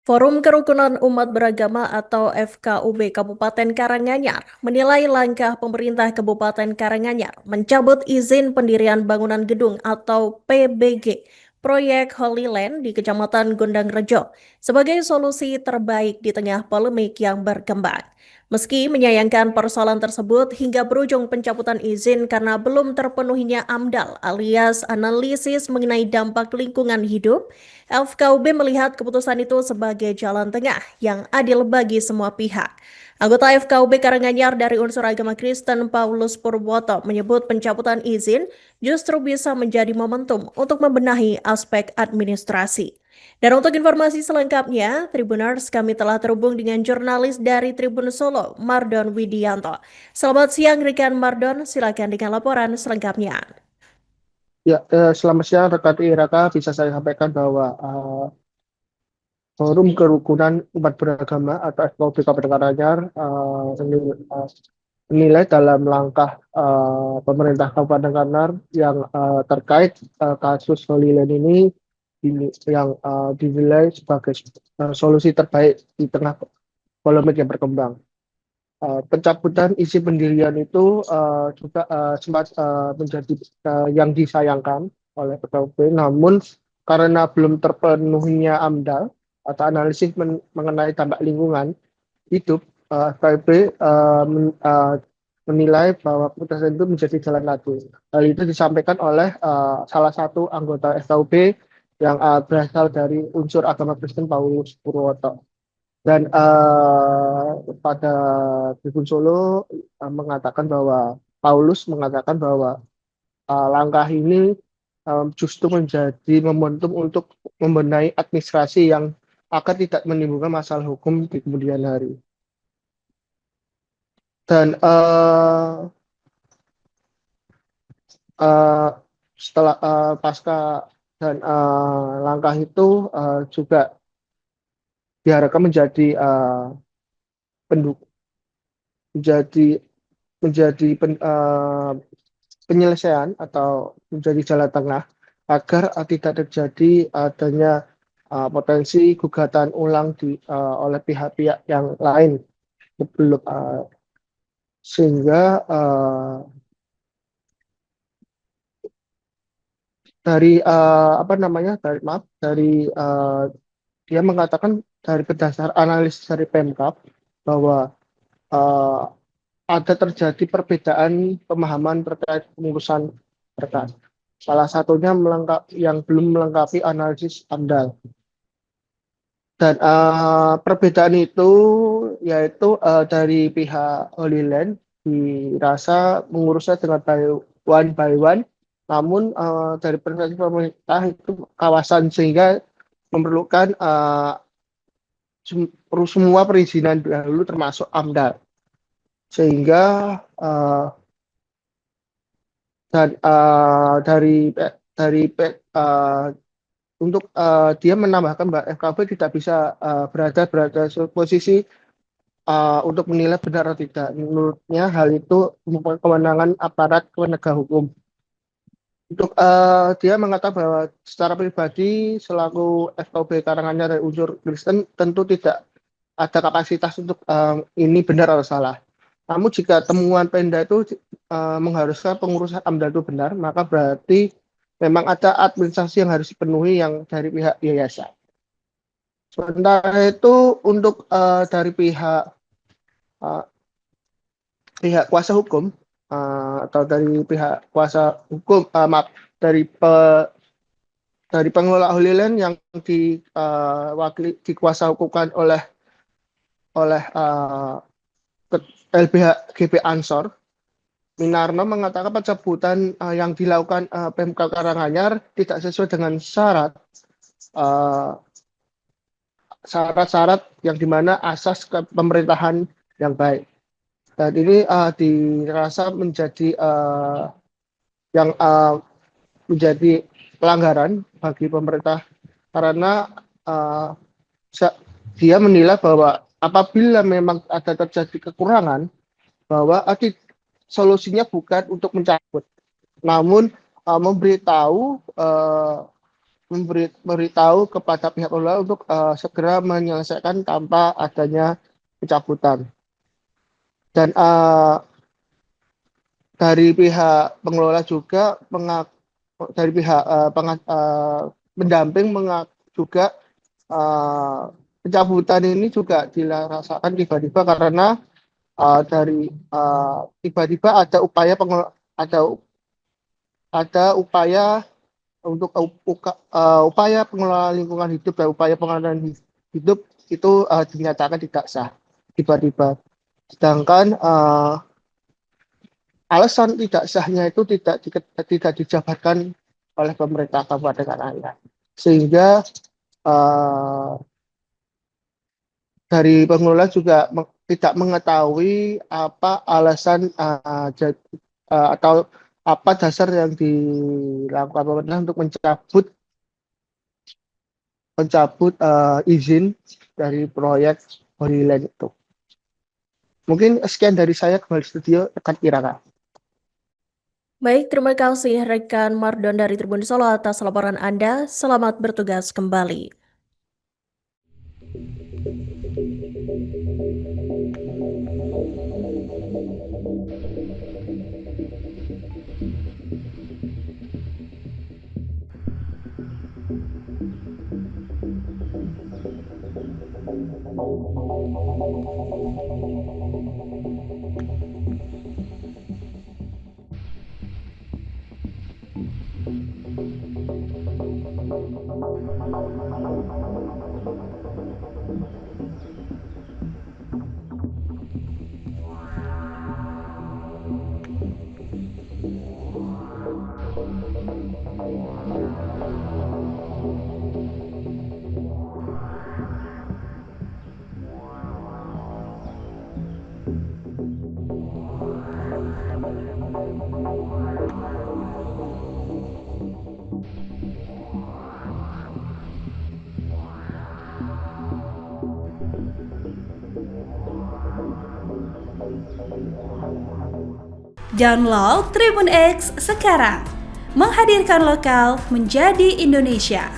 Forum Kerukunan Umat Beragama atau FKUB Kabupaten Karanganyar menilai langkah pemerintah Kabupaten Karanganyar mencabut izin pendirian bangunan gedung atau PBG proyek Holy Land di Kecamatan Gondang Rejo sebagai solusi terbaik di tengah polemik yang berkembang. Meski menyayangkan persoalan tersebut hingga berujung pencabutan izin karena belum terpenuhinya AMDAL alias analisis mengenai dampak lingkungan hidup, FKUB melihat keputusan itu sebagai jalan tengah yang adil bagi semua pihak. Anggota FKUB Karanganyar dari unsur agama Kristen Paulus Purwoto menyebut pencabutan izin justru bisa menjadi momentum untuk membenahi aspek administrasi. Dan untuk informasi selengkapnya, Tribuners kami telah terhubung dengan jurnalis dari Tribun Solo, Mardon Widianto. Selamat siang rekan Mardon, silakan dengan laporan selengkapnya. Ya, selamat siang rekan Iraka. Bisa saya sampaikan bahwa Forum Kerukunan Umat Beragama atau FKUB Kabupaten Karanganyar menilai dalam langkah pemerintah Kabupaten Karanganyar yang terkait kasus Holy Land yang dinilai sebagai solusi terbaik di tengah polemik yang berkembang. Pencabutan isi pendirian itu juga sempat menjadi yang disayangkan oleh PKUB, namun karena belum terpenuhinya AMDAL atau analisis mengenai dampak lingkungan hidup, PKUB menilai bahwa keputusan itu menjadi jalan lagi. Hal itu disampaikan oleh salah satu anggota FKUB yang berasal dari unsur agama Kristen Paulus Purwoto. Dan pada Tribun Solo Paulus mengatakan bahwa langkah ini justru menjadi momentum untuk membenahi administrasi yang akan tidak menimbulkan masalah hukum di kemudian hari. Dan uh, setelah pasca dan langkah itu juga diharapkan menjadi pendukung menjadi penyelesaian atau menjadi jalan tengah agar tidak terjadi adanya potensi gugatan ulang oleh pihak-pihak yang lain sebelum sehingga dari apa namanya dari dia mengatakan dari berdasar analisis dari Pemkab bahwa uh, ada terjadi perbedaan pemahaman terkait pengurusan berkas. Salah satunya yang belum melengkapi analisis AMDAL. Dan perbedaan itu yaitu dari pihak Holy Land dirasa mengurusnya dengan by one, namun dari perspektif pemerintah itu kawasan sehingga memerlukan semua perizinan dahulu termasuk AMDAL. Sehingga dan dari untuk dia menambahkan bahwa FKB tidak bisa berada posisi untuk menilai benar atau tidak. Menurutnya hal itu merupakan kewenangan aparat penegak hukum. Untuk dia mengatakan bahwa secara pribadi selaku FKB Karanganyar dari unsur Kristen tentu tidak ada kapasitas untuk ini benar atau salah. Namun jika temuan Pemda itu mengharuskan pengurusan AMDAL itu benar, maka berarti memang ada administrasi yang harus dipenuhi yang dari pihak yayasan. Sementara itu untuk dari uh, pihak kuasa hukum atau dari pihak kuasa hukum maaf dari pengelola Holy Land yang dikuasa hukumkan oleh LBH GP Ansor, Minarno mengatakan pencabutan yang dilakukan Pemkab Karanganyar tidak sesuai dengan syarat-syarat yang dimana asas pemerintahan yang baik. Dan ini dirasa yang menjadi pelanggaran bagi pemerintah karena uh, dia menilai bahwa apabila memang ada terjadi kekurangan bahwa solusinya bukan untuk mencabut, namun memberitahu memberitahu kepada pihak pengelola untuk segera menyelesaikan tanpa adanya pencabutan. Dan dari pihak pengelola juga dari pihak pendamping juga eh, pencabutan ini juga dirasakan tiba-tiba karena tiba-tiba ada upaya untuk upaya pengelolaan lingkungan hidup dan upaya pengelolaan hidup itu dinyatakan tidak sah tiba-tiba. Sedangkan alasan tidak sahnya itu tidak dijabarkan oleh pemerintah Kabupaten Karanganyar, sehingga eh, dari pengelola juga tidak mengetahui apa alasan atau apa dasar yang dilakukan pemerintah untuk mencabut izin dari proyek Holyland itu. Mungkin sekian dari saya, kembali studio rekan Iraka. Baik, terima kasih rekan Mardon dari Tribun Solo atas laporan Anda. Selamat bertugas kembali. Download Tribun X sekarang, menghadirkan lokal menjadi Indonesia.